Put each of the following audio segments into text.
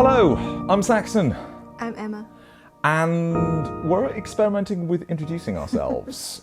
Hello, I'm Saxon. I'm Emma. And we're experimenting with introducing ourselves,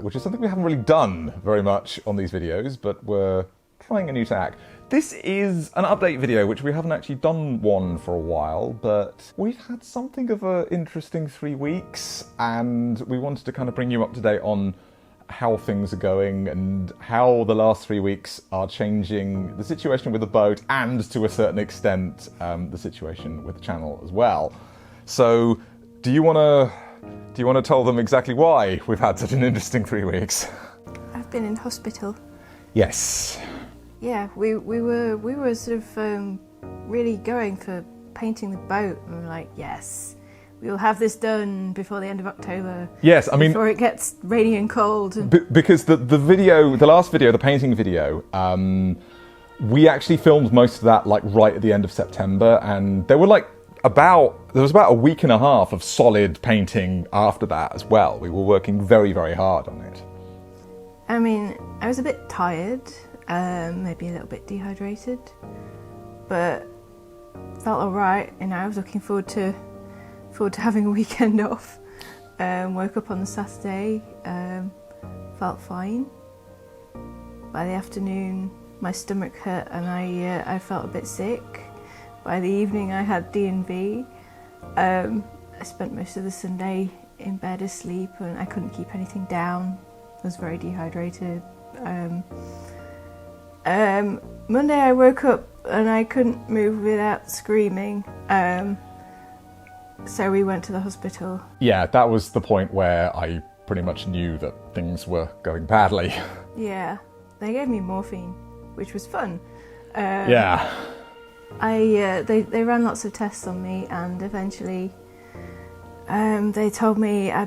which is something we haven't really done very much on these videos, but we're trying a new tack. This is an update video, which we haven't actually done one for a while, but we've had something of an interesting 3 weeks, and we wanted to kind of bring you up to date on how things are going and how the last 3 weeks are changing the situation with the boat and, to a certain extent, the situation with the channel as well. So, do you want to tell them exactly why we've had such an interesting 3 weeks? I've been in hospital. Yes. Yeah, we were sort of really going for painting the boat, and we were like, yes, we will have this done before the end of October. Yes, I mean, before it gets rainy and cold. Because the last video, the painting video, we actually filmed most of that like right at the end of September, and there was about a week and a half of solid painting after that as well. We were working very, very hard on it. I mean, I was a bit tired, maybe a little bit dehydrated, but felt all right. You know, I was looking forward to having a weekend off. Woke up on the Saturday, felt fine. By the afternoon, my stomach hurt and I felt a bit sick. By the evening, I had D&V. I spent most of the Sunday in bed asleep, and I couldn't keep anything down. I was very dehydrated. Monday, I woke up and I couldn't move without screaming. So we went to the hospital. Yeah, that was the point where I pretty much knew that things were going badly. Yeah, they gave me morphine, which was fun. Yeah. They ran lots of tests on me, and eventually they told me I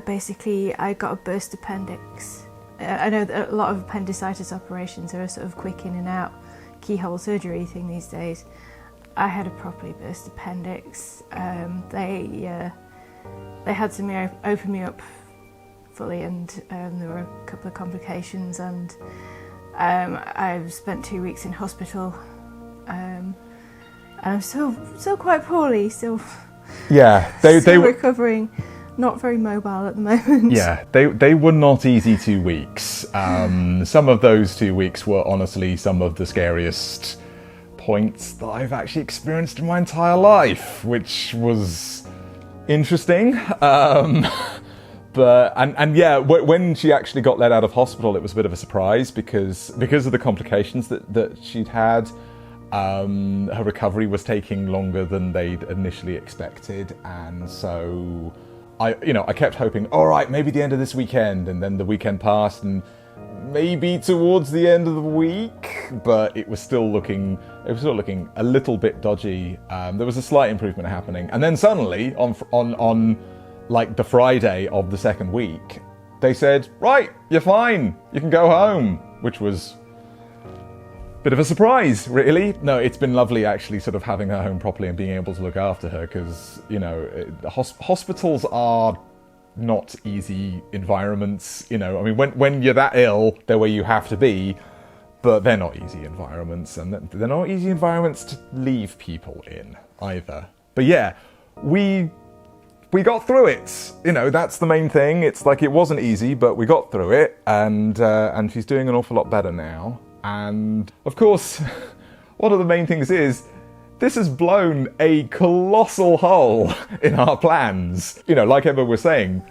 got a burst appendix. I know that a lot of appendicitis operations are a sort of quick in and out keyhole surgery thing these days. I had a properly burst appendix. They had to open me up fully, and there were a couple of complications, and I've spent 2 weeks in hospital. And I'm still quite poorly, still recovering. Not very mobile at the moment. Yeah, they were not easy 2 weeks. Some of those 2 weeks were honestly some of the scariest points that I've actually experienced in my entire life, which was interesting. When she actually got let out of hospital, it was a bit of a surprise because of the complications that she'd had. Her recovery was taking longer than they'd initially expected, and so I kept hoping, all right, maybe the end of this weekend, and then the weekend passed, and maybe towards the end of the week, but it was still looking a little bit dodgy. There was a slight improvement happening, and then suddenly on like the Friday of the second week, they said, right, you're fine, you can go home, which was bit of a surprise, really. No, it's been lovely actually sort of having her home properly and being able to look after her, because, hospitals are not easy environments. I mean, when you're that ill, they're where you have to be, but they're not easy environments, and they're not easy environments to leave people in either. But yeah, we got through it. That's the main thing. It's like it wasn't easy, but we got through it, and she's doing an awful lot better now. And of course, one of the main things is this has blown a colossal hole in our plans. Like Emma was saying,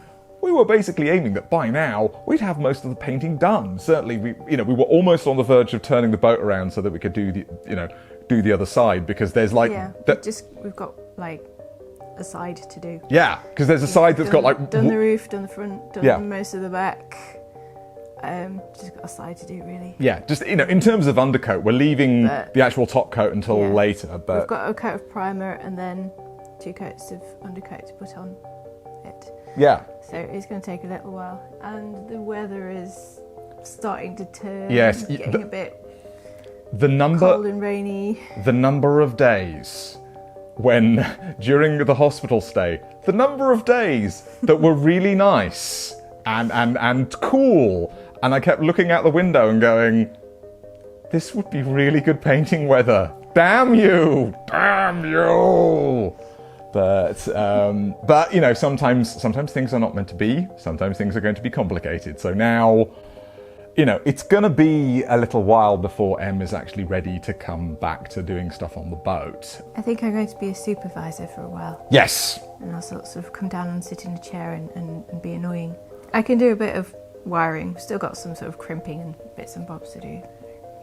we were basically aiming that by now we'd have most of the painting done. Certainly, we were almost on the verge of turning the boat around so that we could do the other side, because there's like we've got like a side to do. Yeah, because there's a side that's got like done the roof, done the front, done most of the back. Just got a side to do, really. Yeah, just in terms of undercoat, we're leaving the actual top coat until later. But we've got a coat of primer and then 2 coats of undercoat to put on it. Yeah. So it's going to take a little while, and the weather is starting to turn. Yes, getting a bit cold and rainy. The number of days when during the hospital stay, the number of days that were really nice and cool. And I kept looking out the window and going, this would be really good painting weather. Damn you! Samuel. But you know, sometimes things are not meant to be. Sometimes things are going to be complicated. So now, you know, it's going to be a little while before Em is actually ready to come back to doing stuff on the boat. I think I'm going to be a supervisor for a while. Yes. And I'll sort of come down and sit in a chair and be annoying. I can do a bit of wiring. Still got some sort of crimping and bits and bobs to do.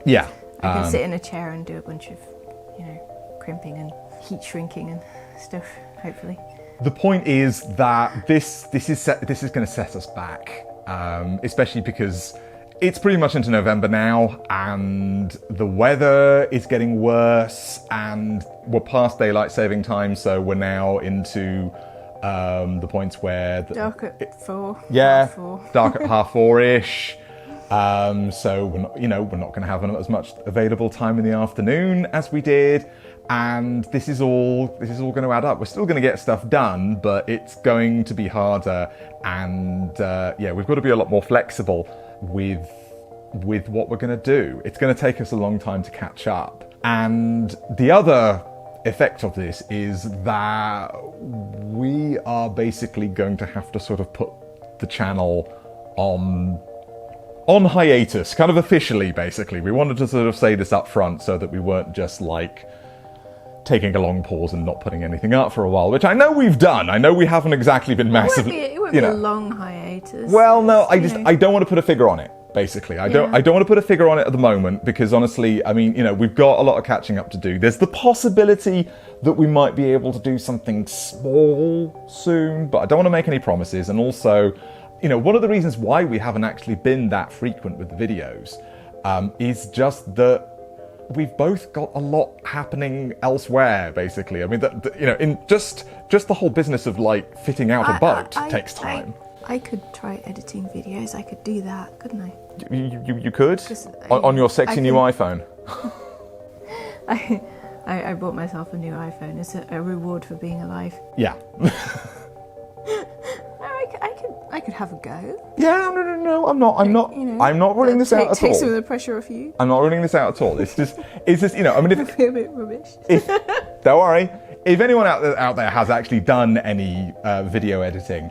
Yeah. I can sit in a chair and do a bunch of, you know, crimping and heat shrinking and stuff, hopefully. The point is that this is going to set us back, especially because it's pretty much into November now, and the weather is getting worse, and we're past daylight saving time, so we're now into the points where dark at 4. Yeah, 4. Dark at 4:30ish. So we're not going to have as much available time in the afternoon as we did, and this is all going to add up. We're still going to get stuff done, but it's going to be harder, and we've got to be a lot more flexible with what we're going to do. It's going to take us a long time to catch up, and the other effect of this is that we are basically going to have to sort of put the channel on hiatus, kind of officially, basically. We wanted to sort of say this up front so that we weren't just like taking a long pause and not putting anything up for a while, which I know we've done. I know we haven't exactly been massively... It won't be a long hiatus. Well, no, I don't want to put a figure on it, basically. I don't want to put a figure on it at the moment because honestly, I mean, you know, we've got a lot of catching up to do. There's the possibility that we might be able to do something small soon, but I don't want to make any promises. And also, you know, one of the reasons why we haven't actually been that frequent with the videos is just that we've both got a lot happening elsewhere, basically. I mean, you know, in just the whole business of like fitting out a boat takes time. I could try editing videos. I could do that, couldn't I? You could? On your sexy new iPhone? I bought myself a new iPhone. It's a reward for being alive. Yeah. I could have a go. Yeah, no, I'm not. You know, I'm not ruling this out at all. Take some of the pressure off you. I'm not ruling this out at all. It's just, you know, I mean, if I feel a bit rubbish. Don't worry. If anyone out there has actually done any video editing,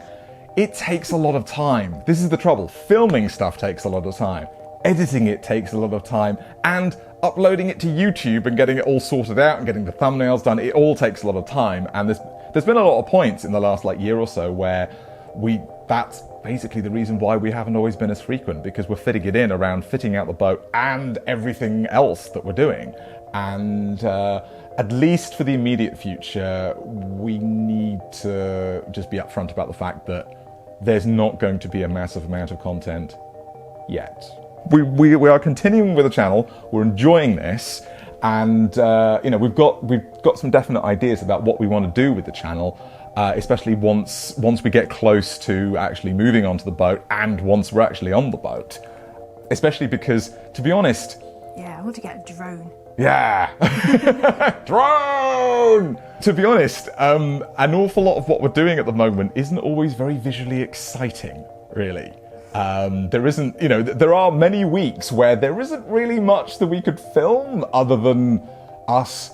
it takes a lot of time. This is the trouble. Filming stuff takes a lot of time. Editing it takes a lot of time, and uploading it to YouTube and getting it all sorted out and getting the thumbnails done, it all takes a lot of time. And there's been a lot of points in the last year or so where that's basically the reason why we haven't always been as frequent, because we're fitting it in around fitting out the boat and everything else that we're doing. And at least for the immediate future, we need to just be upfront about the fact that there's not going to be a massive amount of content yet. We are continuing with the channel. We're enjoying this, and you know, we've got some definite ideas about what we want to do with the channel. Especially once we get close to actually moving onto the boat, and once we're actually on the boat. Especially because, to be honest... Yeah, I want to get a drone. Yeah! Drone! To be honest, an awful lot of what we're doing at the moment isn't always very visually exciting, really. There isn't, you know, there are many weeks where there isn't really much that we could film other than us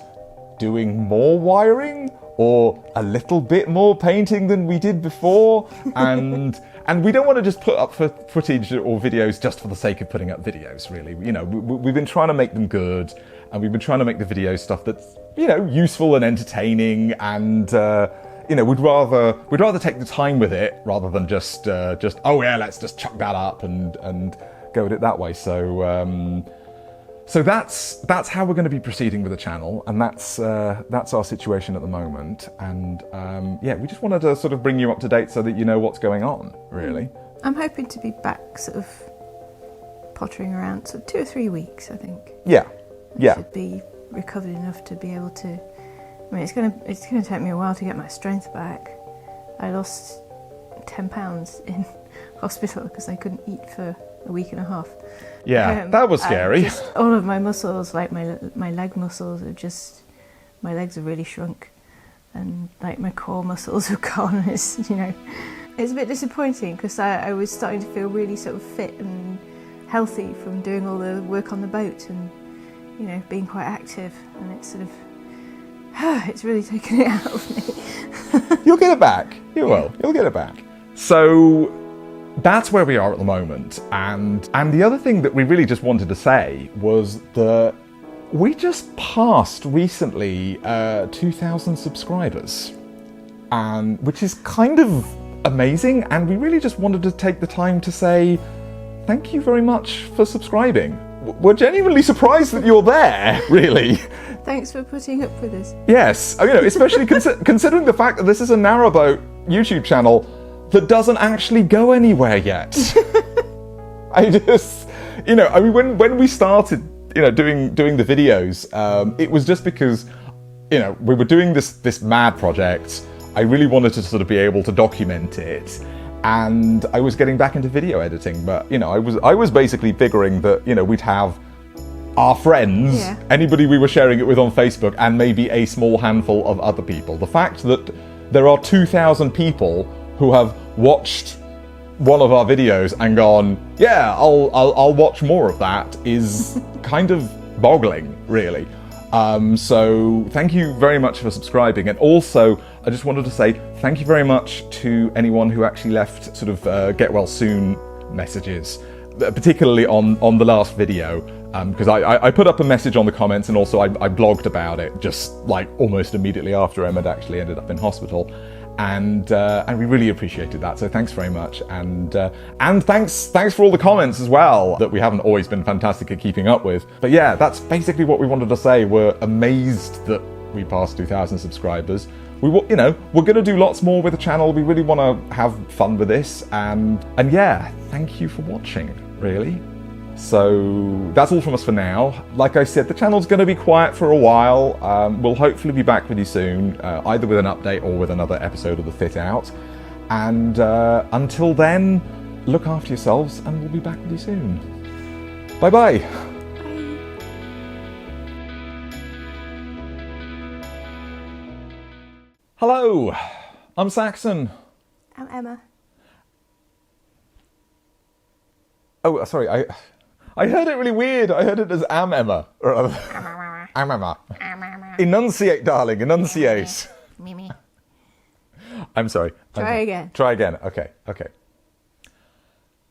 doing more wiring, or a little bit more painting than we did before, and we don't want to just put up footage or videos just for the sake of putting up videos, really. You know, we've been trying to make them good, and we've been trying to make the video stuff that's, you know, useful and entertaining, and you know, we'd rather take the time with it rather than just oh yeah, let's just chuck that up and go with it that way. So that's how we're going to be proceeding with the channel, and that's our situation at the moment. And yeah, we just wanted to sort of bring you up to date so that you know what's going on, really. I'm hoping to be back sort of pottering around, sort of 2 or 3 weeks, I think. Yeah, yeah. I should be recovered enough to be able to. I mean, it's gonna take me a while to get my strength back. I lost 10 pounds in hospital because I couldn't eat for a week and a half. Yeah, that was scary. All of my muscles, like my leg muscles, my legs have really shrunk, and like my core muscles have gone. It's, you know, it's a bit disappointing because I was starting to feel really sort of fit and healthy from doing all the work on the boat and, you know, being quite active, and it's sort of It's really taken it out of me. You'll get it back. You will. You'll get it back. So that's where we are at the moment. And the other thing that we really just wanted to say was that we just passed recently 2,000 subscribers, and which is kind of amazing. And we really just wanted to take the time to say thank you very much for subscribing. We're genuinely surprised that you're there, really. Thanks for putting up with us. Yes, especially considering the fact that this is a Narrowboat YouTube channel that doesn't actually go anywhere yet. When we started, doing the videos, it was just because, we were doing this mad project. I really wanted to sort of be able to document it, and I was getting back into video editing. But I was basically figuring that we'd have our friends, anybody we were sharing it with on Facebook, and maybe a small handful of other people. The fact that there are 2,000 people who have watched one of our videos and gone, yeah, I'll watch more of that, is kind of boggling, really. So thank you very much for subscribing. And also, I just wanted to say thank you very much to anyone who actually left sort of get well soon messages, particularly on the last video, because I put up a message on the comments, and also I blogged about it just like almost immediately after Emma had actually ended up in hospital. And we really appreciated that. So thanks very much, and thanks for all the comments as well that we haven't always been fantastic at keeping up with. But yeah, that's basically what we wanted to say. We're amazed that we passed 2,000 subscribers. We're going to do lots more with the channel. We really want to have fun with this, and yeah, thank you for watching, really. So that's all from us for now. Like I said, the channel's going to be quiet for a while. We'll hopefully be back with you soon, either with an update or with another episode of The Fit Out. And until then, look after yourselves, and we'll be back with you soon. Bye-bye. Bye. Hello, I'm Saxon. I'm Emma. Oh, sorry, I heard it really weird. I heard it as Am Emma. Am Emma. Enunciate, darling, enunciate. Mimi. I'm sorry. Try again. Try again. Okay.